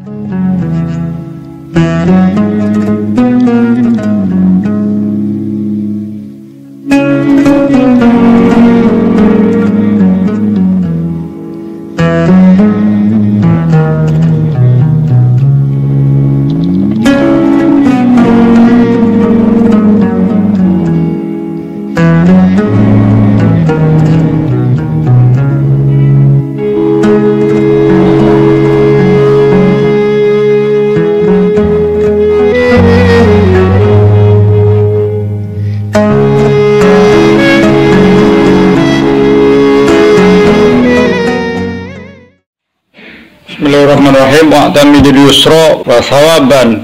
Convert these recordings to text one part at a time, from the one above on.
Bismillahirrahmanirrahim. Wa'tamidil yusra wa sawaban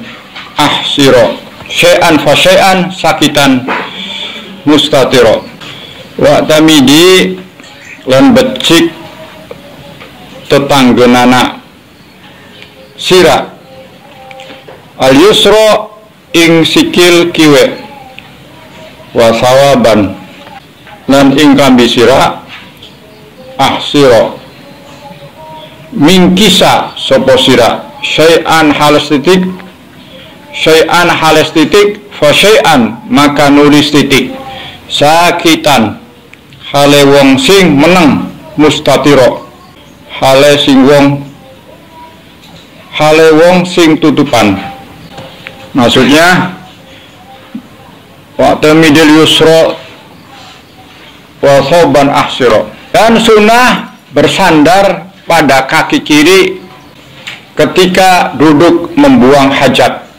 ahsira syai'an fa syai'an sakitan mustatira. Wa'tamidi lan becik tetanggenana sira al yusra ing sikil kiwe wa sawaban lan ing kambi sira ahsira mingkisa sopo sira syai'an halas titik fa syai'an maka nulis titik sakitan hale wong sing meneng mustatiro hale wong sing tutupan. Maksudnya wa'tamidil yusra wa soban ahsiro, dan sunnah bersandar pada kaki kiri ketika duduk membuang hajat.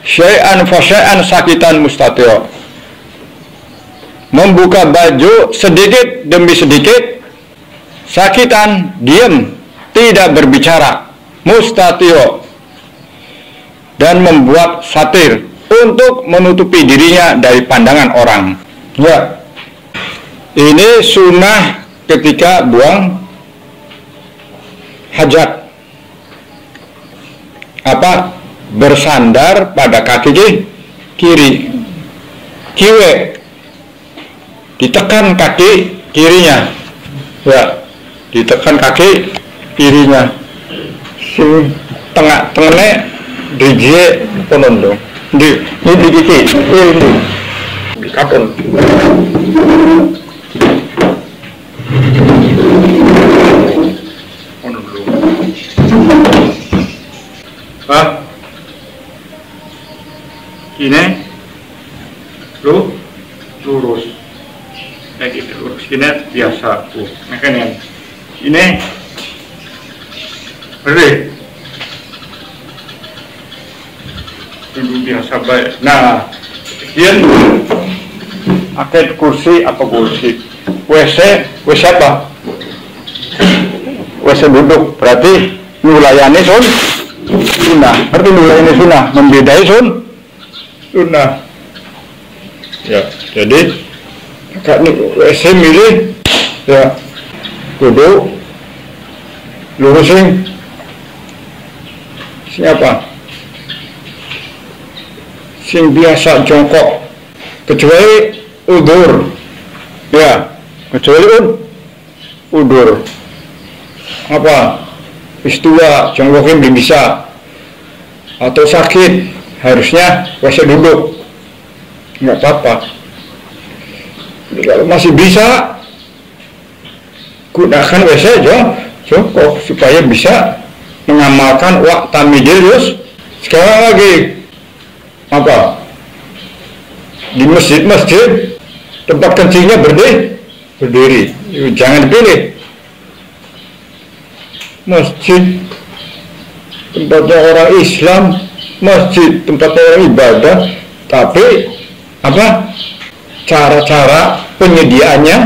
Syai'an fa syai'an sakitan mustatiro, membuka baju sedikit demi sedikit, sakitan diam tidak berbicara, mustatiro dan membuat satir untuk menutupi dirinya dari pandangan orang. Ya, ini sunnah ketika buang hajat. Apa? Bersandar pada kaki kiri, kiwe, ditekan kaki kirinya, ya, ditekan kaki kirinya, sing tengah-tengahnya DJ ponondo di kiki ini di kapon. Hah? Ini lu lurus kayak gitu, lurus ini biasa tuh, makanya ini beri duduk biasa baik. Nah, kemudian pakai kursi apa kursi? WC apa? WC duduk, berarti nulayani sunnah. Berarti nulayani sunnah, membedai sunnah. Ya, jadi kakak WC milih, ya, duduk, lurusin. Siapa? Sing biasa jongkok, kecuali udur, ya, kecuali udur. Apa? Istua, jongkokin belum bisa, atau sakit, harusnya WC duduk, nggak apa-apa. Kalau masih bisa, gunakan WC jongkok supaya bisa mengamalkan wa'tamidil yusra. Sekarang lagi apa? Di masjid tempat kencingnya berdiri, jangan dipilih. Masjid tempatnya orang Islam, masjid tempat orang ibadah, tapi apa? Cara-cara penyediaannya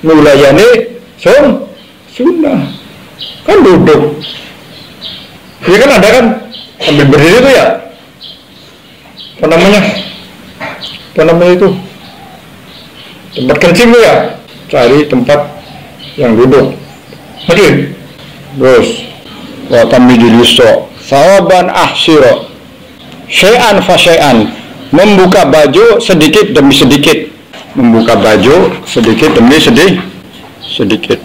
nulayani sunnah. Kan duduk, ya kan ada kan sambil berdiri itu ya, apa namanya itu tempat kencing itu ya, cari tempat yang duduk. Hadir. Terus wa'tamidil yusra sawaban ahsira syai'an fa syai'an, membuka baju sedikit demi sedikit, membuka baju sedikit demi sedikit.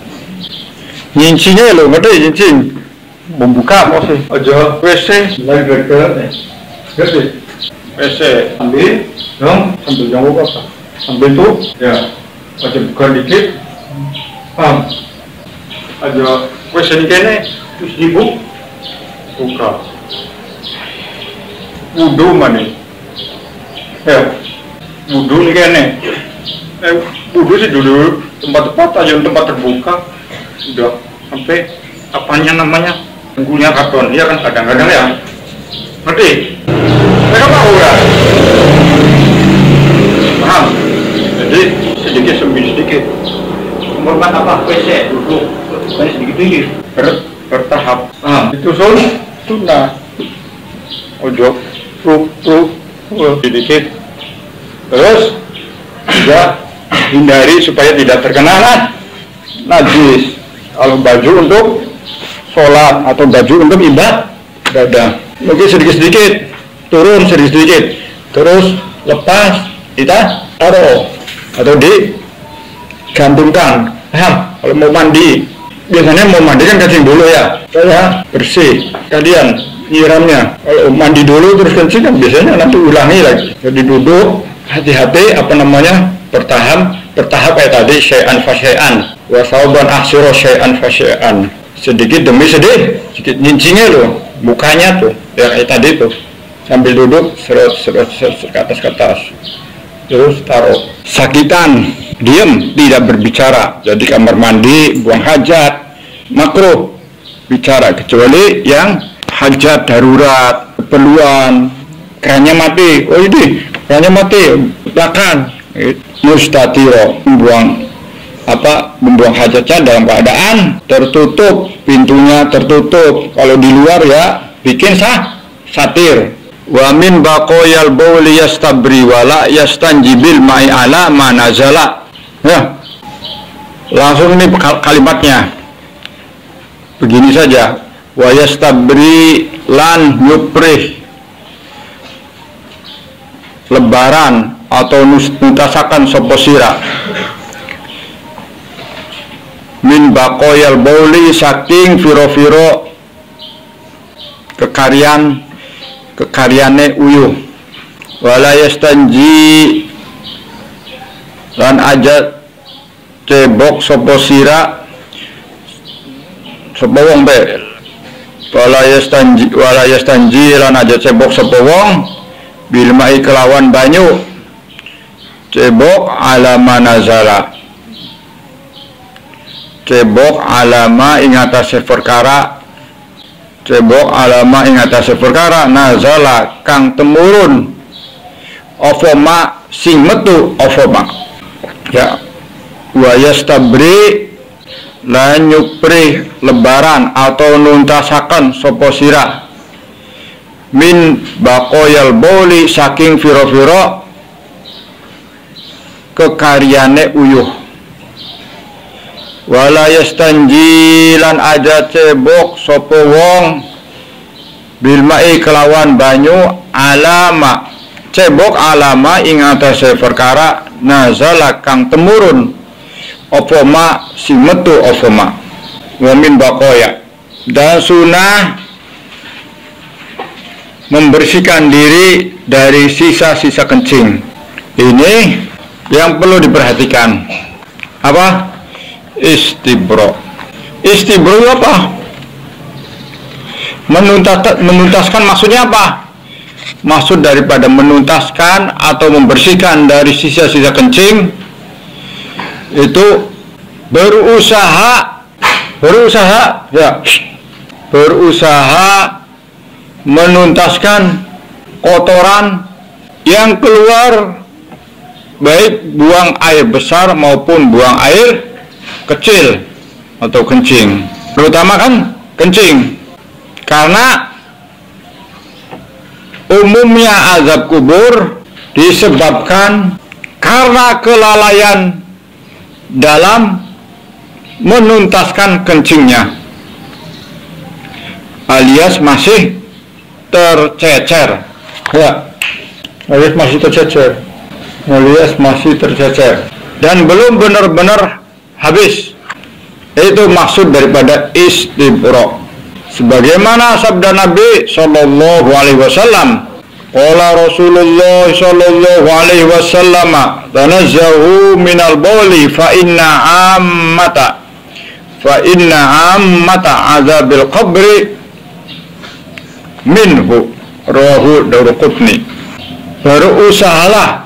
Nyincinya lo, ngerti nyincing? membuka mau sih aja WC lagi gede WC ambil dong sambil jongkok apa sambil tuh ya aja buka dikit aja WC ini kene terus buka wudhu mana ya wudhu nih kene wudhu sih dulu tempat-tempat aja tempat terbuka udah sampai apanya namanya tengkunya karton ya kan kadang-kadang ya ngerti mereka mau ya paham jadi sedikit sedikit membuat apa WC duduk banyak sedikit tinggi bertahap itu sunnah ojo sedikit terus juga hindari supaya tidak terkena najis kalau baju untuk sholat atau baju untuk ibadah mungkin sedikit-sedikit turun sedikit-sedikit terus lepas kita taruh atau digantungkan kalau mau mandi biasanya mau mandi kan kencing dulu ya saya bersih kalian nyiramnya kalau mandi dulu terus kencing kan biasanya nanti ulangi lagi jadi duduk hati-hati apa namanya bertahap kayak tadi syai'an fa syai'an wa sauban ahsiro syai'an fa syai'an sedikit demi sedikit nyincingnya loh mukanya tuh ya kayak tadi tuh sambil duduk serut ke atas terus taruh sakitan diam tidak berbicara jadi kamar mandi buang hajat makruh bicara kecuali yang hajat darurat keperluan kerannya mati kerannya mati belakang mustatiro membuang hajatnya dalam keadaan tertutup pintunya tertutup kalau di luar ya bikin satir wa min baqoyal bauli yastabri wala yastanjibil ma'i ala manazala ya langsung ini kalimatnya begini saja wa yastabri lan yuprih lebaran atau nutasakan soposira min baqoyal bauli saking firo kekaryane uyuh wala yastanji lan aja cebok soposira sapa wong be wala yastanji lan aja cebok sapa wong bil mai kelawan banyu cebok alama nazala cebok alama ing atase perkara cebok alama ing atase perkara nazala kang temurun ofoma sing metu ofoma ya wa yastabri lan nyupri lebaran atau nuntasaken sapa sira min baqoyal bauli saking firo kekaryane uyuh wala yastanji lan aja cebok sapa wong bil mai kelawan banyu alama cebok alama ing atase perkara nazala kang temurun apa ma si metu apa ma wa min baqoya dan sunah membersihkan diri dari sisa-sisa kencing ini yang perlu diperhatikan apa istibro apa menuntaskan maksudnya apa maksud daripada menuntaskan atau membersihkan dari sisa-sisa kencing itu berusaha menuntaskan kotoran yang keluar baik buang air besar maupun buang air kecil atau kencing terutama kan kencing karena umumnya azab kubur disebabkan karena kelalaian dalam menuntaskan kencingnya alias masih tercecer dan belum benar-benar habis. Itu maksud daripada istibro. sebagaimana sabda Nabi sallallahu alaihi wasallam, qala Rasulullah sallallahu alaihi wasallam, tanazzahu minal bauli fa inna ammata azabil qabri minhu, rawahu Daruqutni. Berusahalah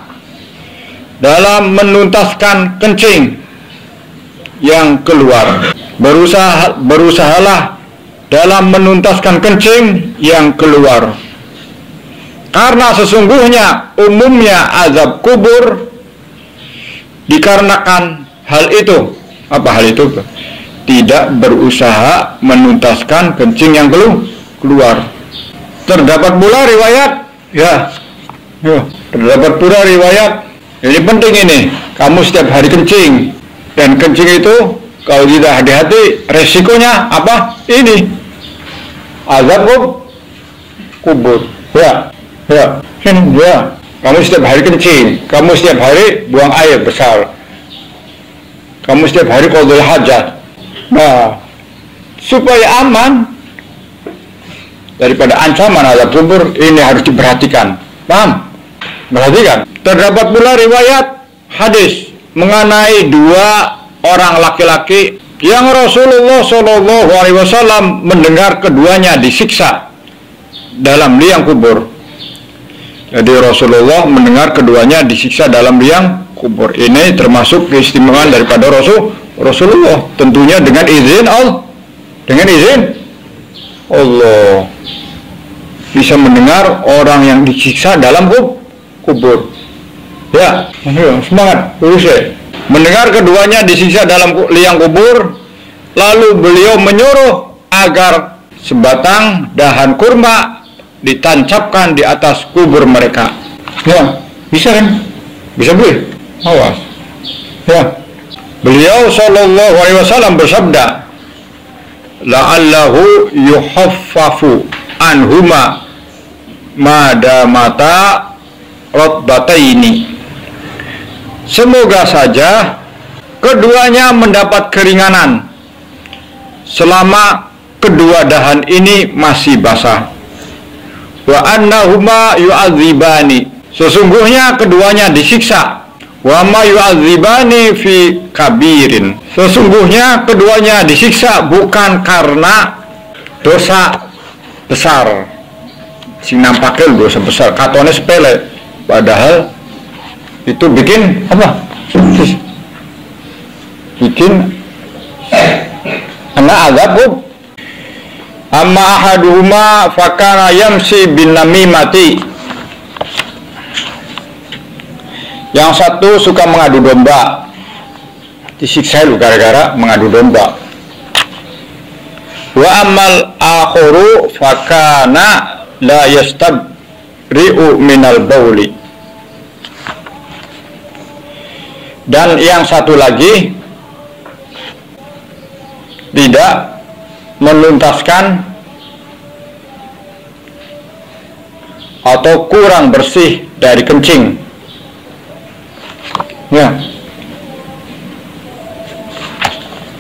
dalam menuntaskan kencing yang keluar. Berusahalah dalam menuntaskan kencing yang keluar. Karena sesungguhnya umumnya azab kubur dikarenakan hal itu. Apa hal itu? Tidak berusaha menuntaskan kencing yang keluar. Terdapat pula riwayat, terdapat pula riwayat. Ini penting ini. Kamu setiap hari kencing, dan kencing itu kalau tidak hati-hati resikonya apa? Ini azab kubur. Kamu setiap hari kencing, kamu setiap hari buang air besar, kamu setiap hari qadul hajat. Nah, supaya aman daripada ancaman azab kubur, ini harus diperhatikan. Paham? Perhatikan. Terdapat pula riwayat hadis mengenai dua orang laki-laki yang Rasulullah Shallallahu Alaihi Wasallam mendengar keduanya disiksa dalam liang kubur. Jadi Rasulullah mendengar keduanya disiksa dalam liang kubur. Ini termasuk keistimewaan daripada Rasulullah. Tentunya dengan izin Allah. Dengan izin Allah bisa mendengar orang yang disiksa dalam kubur. Ya, semangat, lurus ya. Mendengar keduanya disiksa dalam liang kubur, lalu beliau menyuruh agar sebatang dahan kurma ditancapkan di atas kubur mereka. Ya, bisa kan? Bisa boleh? Awas. Ya. Beliau sallallahu alaihi wasallam bersabda, la'allahu yuhaffafu anhuma madamata rotbataini. Semoga saja keduanya mendapat keringanan selama kedua dahan ini masih basah. Wa annahuma yu'adzibani, sesungguhnya keduanya disiksa. Wa ma yu'adzibani fi kabirin, sesungguhnya keduanya disiksa bukan karena dosa besar. Sing nampaknya dosa besar, katone sepele, padahal itu bikin apa? Bikin anak azab. Amma ahaduhuma fakana yamsi bin namimati, yang satu suka mengadu domba, disiksa lu gara-gara mengadu domba. Wa amal akharu fakana la yastabri'u minal bauli, dan yang satu lagi tidak menuntaskan atau kurang bersih dari kencing. Ya,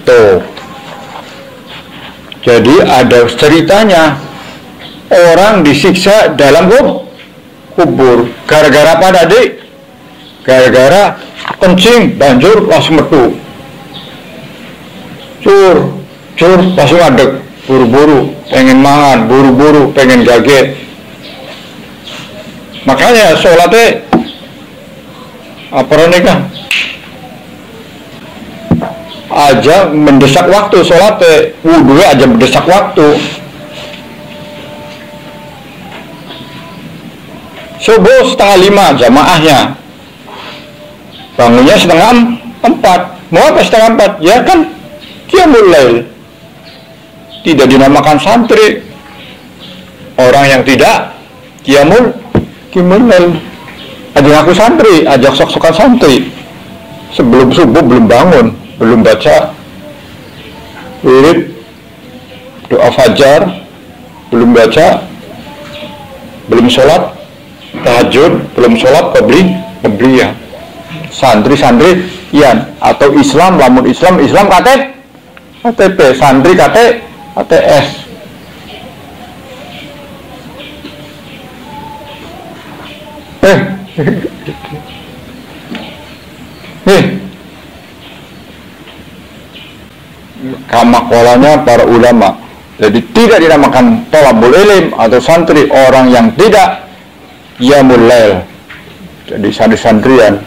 tuh. Jadi ada ceritanya orang disiksa dalam kubur gara-gara apa tadi? Gara-gara kencing, banjur langsung metu, cur langsung adek, buru-buru pengen mangan, buru-buru pengen gaget. Makanya sholatnya apa nikah aja mendesak waktu, sholatnya wudhu aja mendesak waktu. Subuh 4:30 jamaahnya, bangunnya 3:30. Mau apa 3:30? Ya kan qiyamul lail. Tidak dinamakan santri orang yang tidak qiyamul lail. Ajak aku santri, ajak sok-sokan santri. Sebelum subuh belum bangun, belum baca wirid, doa fajar, belum baca, belum sholat tahajud, belum sholat qabliyah. Santri ian atau Islam, lamun Islam KTP, santri KTS. Kamakolanya para ulama. Jadi tidak dinamakan thalabul ilm atau santri orang yang tidak qiyamul lail. Jadi santri-santrian.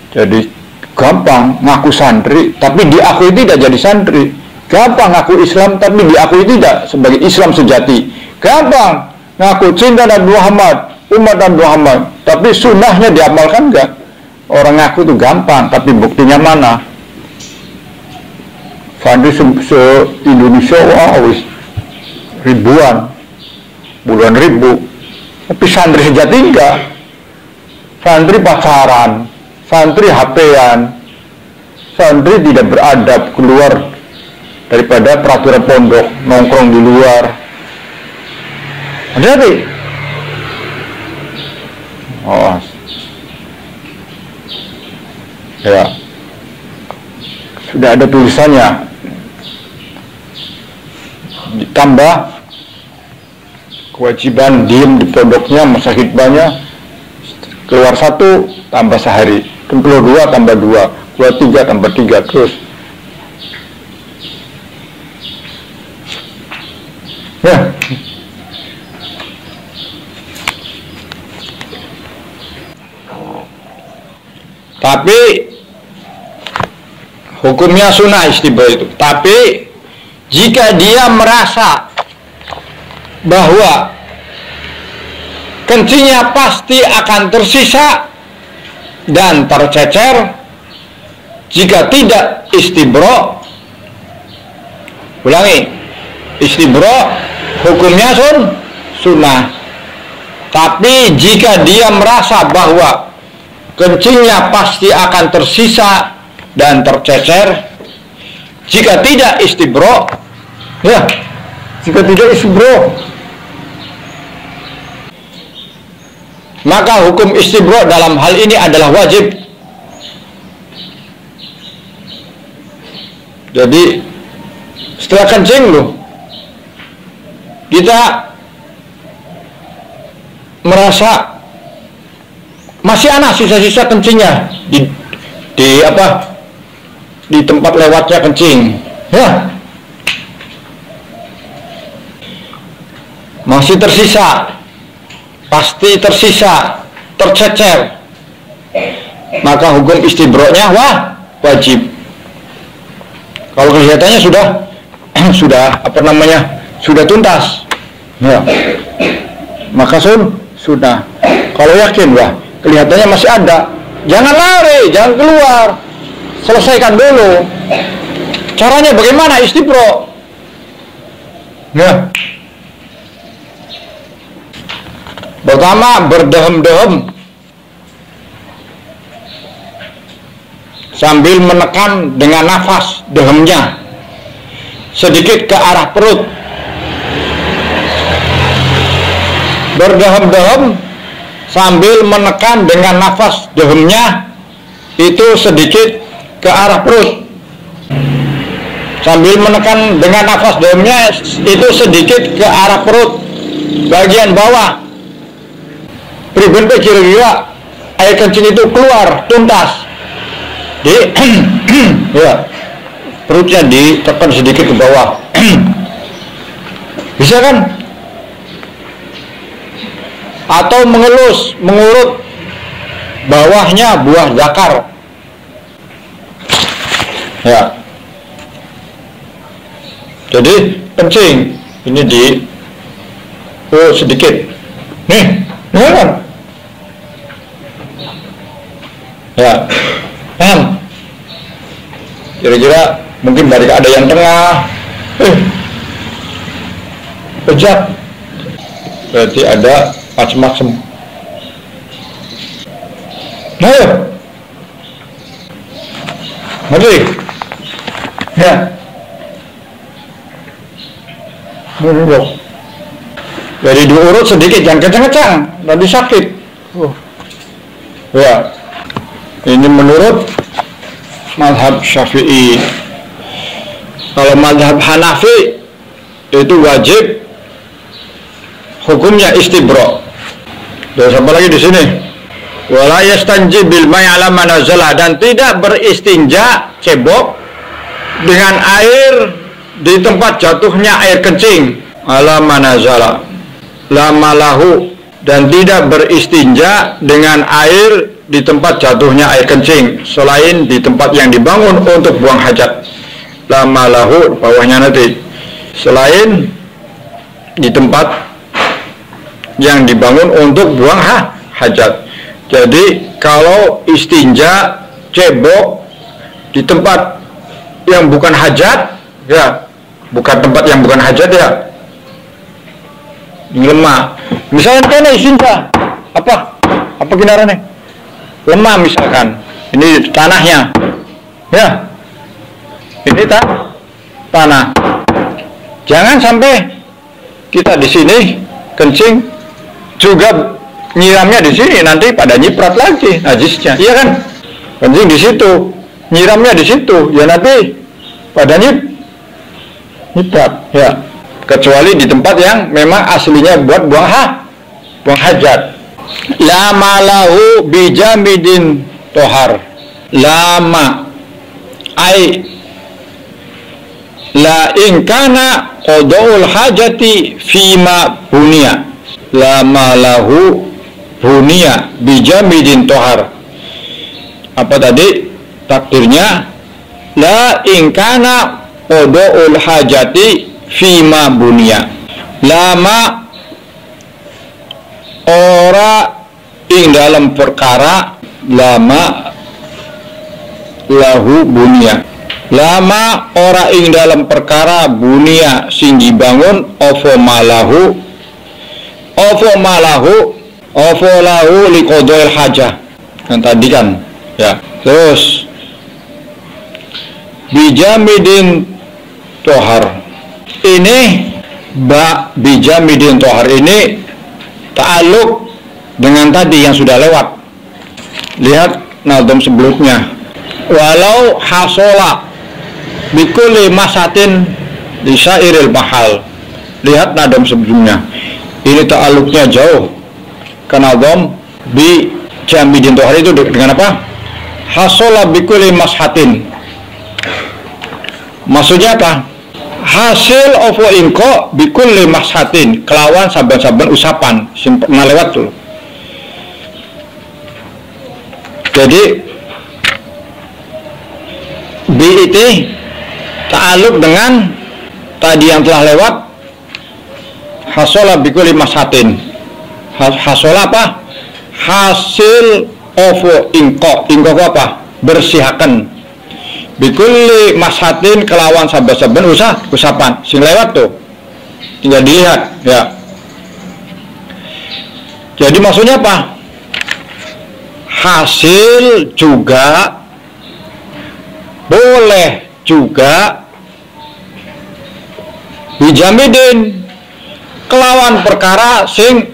Jadi gampang ngaku santri tapi diakui tidak jadi santri. Gampang ngaku Islam tapi diakui tidak sebagai Islam sejati. Gampang ngaku cinta Nabi Muhammad, umat Nabi Muhammad, tapi sunnahnya diamalkan enggak? Orang ngaku itu gampang, tapi buktinya mana? Santri se-Indonesia, wow, ribuan, puluhan ribu. Tapi santri sejati enggak. Santri pacaran, santri HP-an, santri tidak beradab, keluar daripada peraturan pondok, nongkrong di luar. Hati-hati. Oh. Ya. Sudah ada tulisannya. Ditambah kewajiban diem di pondoknya, masa khidbahnya keluar 1 tambah sehari, keluar 2 tambah 2, keluar 3 tambah 3 terus. Ya. Tapi hukumnya sunnah istibro itu. Tapi jika dia merasa bahwa kencingnya pasti akan tersisa dan tercecer, jika tidak istibro, ulangi, istibro hukumnya sunnah. Tapi jika dia merasa bahwa kencingnya pasti akan tersisa dan tercecer, jika tidak istibro, ya, jika tidak istibro, maka hukum istibro dalam hal ini adalah wajib. Jadi setelah kencing loh, kita merasa masih ada sisa-sisa kencingnya di tempat lewatnya kencing, ya, masih tersisa, pasti tersisa, tercecer, maka hukum istibro'nya wajib. Kalau kelihatannya sudah sudah tuntas, ya, maka sudah. Kalau yakin kelihatannya masih ada, jangan lari, jangan keluar, selesaikan dulu. Caranya bagaimana istibro? Ya. Pertama, berdehem-dehem sambil menekan dengan nafas dehemnya sedikit ke arah perut. Berdehem-dehem sambil menekan dengan nafas dehemnya itu sedikit ke arah perut. Sambil menekan dengan nafas dehemnya itu sedikit ke arah perut bagian bawah. Pribadi kira-kira air kencing itu keluar tuntas. Ya, perutnya ditekan sedikit ke bawah. Bisa kan? Atau mengelus, mengurut bawahnya buah zakar. Ya. Jadi kencing ini sedikit. Nih, kan? Ya, paham? Kira-kira mungkin balik ada yang tengah, pejat, berarti ada macam-macam. Nah, mari, ya, menurut. Jadi diurut sedikit, jangan kencang-kencang, nanti sakit. Ya, ini menurut mazhab Syafi'i. Kalau mazhab Hanafi itu wajib hukumnya istibro. Terus apa lagi di sini? Wala yastanji bil ma'i ala manazalah, dan tidak beristinja cebok dengan air di tempat jatuhnya air kencing ala manazalah. Lama lahu, dan tidak beristinja dengan air di tempat jatuhnya air kencing selain di tempat yang dibangun untuk buang hajat. Lama lahu bawahnya nanti, selain di tempat yang dibangun untuk buang hajat. Jadi kalau istinja cebok di tempat yang bukan hajat, ya bukan tempat yang bukan hajat, ya lemah. Misalkan kena istinja apa kinaranya lemah, misalkan ini tanahnya, ya ini tanah. Jangan sampai kita di sini kencing juga nyiramnya di sini, nanti pada nyiprat lagi najisnya, iya kan? Kencing di situ, nyiramnya di situ, ya nanti pada nyiprat, ya. Kecuali di tempat yang memang aslinya buat buang hajat. Lama lahu bijamidin tohar. Lama ai la ingkana qadaul hajati fima bunia. Lama lahu bunia bijamidin tohar. Apa tadi takdirnya? La ingkana qadaul hajati fima bunia. Lama ora ing dalam perkara, lama lahu bunia. Lama ora ing dalam perkara bunia sing dibangun opo malahu liqadail hajah. Yang tadi kan, ya. Terus bijamidin tohar. Ini bijamidin tohar ini ta'aluk dengan tadi yang sudah lewat. Lihat nadom sebelumnya. Walau hasola bikulli masatin lisairil mahal. Lihat nadom sebelumnya. Ini ta'aluknya jauh ke nadom bijamidin tohar itu dengan apa? Hasola bikulli masatin. Maksudnya apa? Hasil ovo ingko bikulli mashatin, kelawan saban-saban usapan pernah lewat tuh. Jadi BIT ta'aluk dengan tadi yang telah lewat. Hasola bikulli mashatin. Hasola apa? Hasil ovo ingko. Ingko apa? Bersihakan. Bikulli mashatin, kelawan saban-saban usapan sing lewat tuh, tinggal dilihat, ya. Jadi maksudnya apa? Hasil juga boleh juga bijamidin, kelawan perkara sing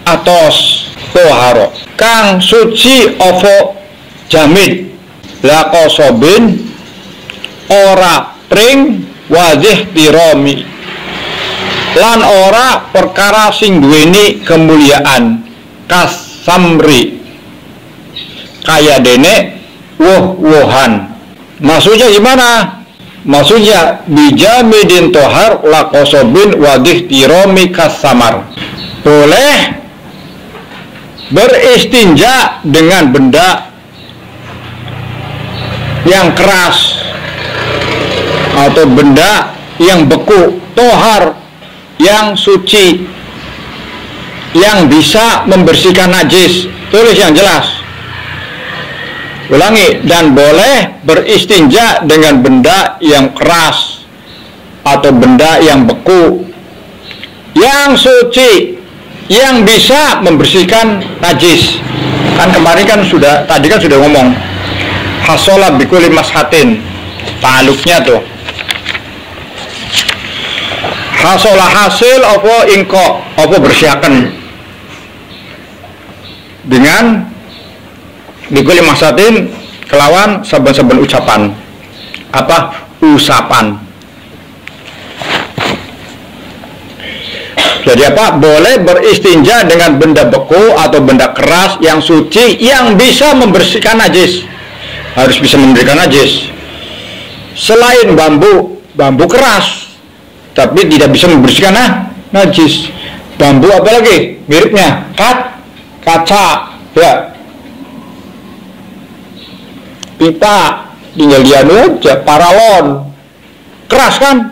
atos toharo kang suci ovo jamid. La kosobin ora pring wajih tiromi, lan ora perkara sing duweni kemuliaan kasamri kaya dene woh-wohan. Maksudnya gimana? Maksudnya bijamidin tohar la kosobin wajih tiromi kasamar. Boleh beristinja dengan benda yang keras atau benda yang beku, tohar yang suci, yang bisa membersihkan najis. Tulis yang jelas. Ulangi, dan boleh beristinja dengan benda yang keras atau benda yang beku, yang suci, yang bisa membersihkan najis. Kan kemarin kan tadi sudah ngomong. Hasola bikulli mashatin, ta'aluknya tuh. Hasola hasil apa ingko, apa bersihakan dengan bikulli mashatin, kelawan saben-saben ucapan. Apa? Usapan. Jadi apa? Boleh beristinja dengan benda beku atau benda keras yang suci yang bisa membersihkan najis. Harus bisa memberikan najis. Selain bambu keras, tapi tidak bisa membersihkan najis. Bambu apa lagi? Miripnya kaca, ya. Pipa, tinggal dianu aja, paralon, keras kan?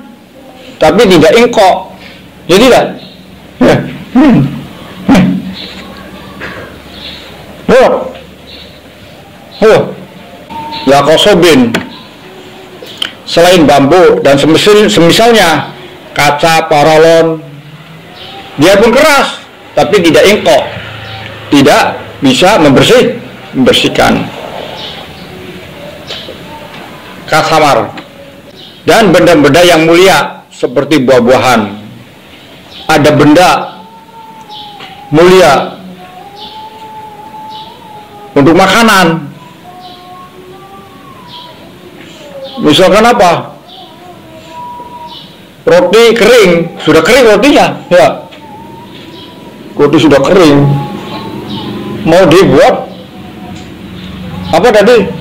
Tapi tidak ingkok, jadi tidak. Ya kosobin. Selain bambu dan semisalnya kaca, paralon, dia pun keras, tapi tidak ingkok, tidak bisa membersihkan. Kasamar dan benda-benda yang mulia seperti buah-buahan. Ada benda mulia untuk makanan. Misalkan apa? Roti kering, sudah kering rotinya, ya. Roti sudah kering. Mau dibuat apa tadi?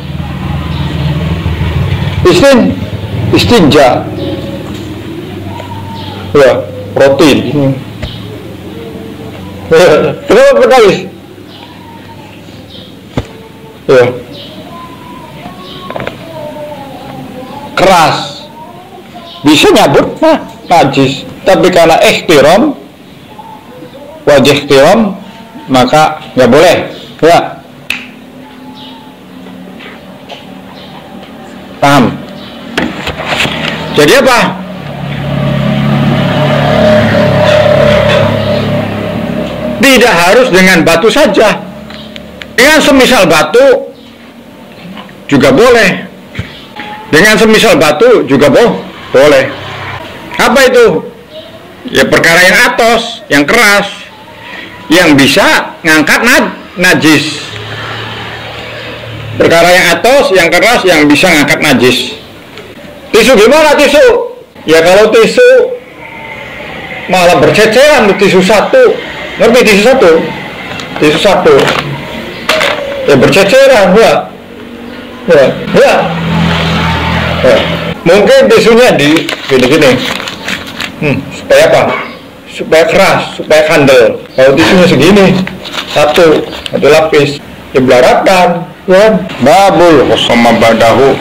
Istinja. Ya, protein. Kenapa pedagis? Ya. Keras. Bisa nyabut najis, tapi karena ihtiram, wajah ihtiram, maka nggak boleh. Ya. Paham? Jadi apa? Tidak harus dengan batu saja. Dengan semisal batu juga boleh. Dengan semisal batu juga boleh. Apa itu? Ya perkara yang atos, yang keras, yang bisa ngangkat najis. Perkara yang atos, yang keras, yang bisa ngangkat najis. Tisu gimana tisu? Ya kalau tisu malah berceceran, tisu satu. Ngerti tisu satu? Tisu satu. Ya berceceran, ya. Mungkin tisunya di gini-gini. Supaya apa? Supaya keras, supaya kandel. Kalau tisunya segini, satu lapis, ya belarakan. Ya, babul sama badahu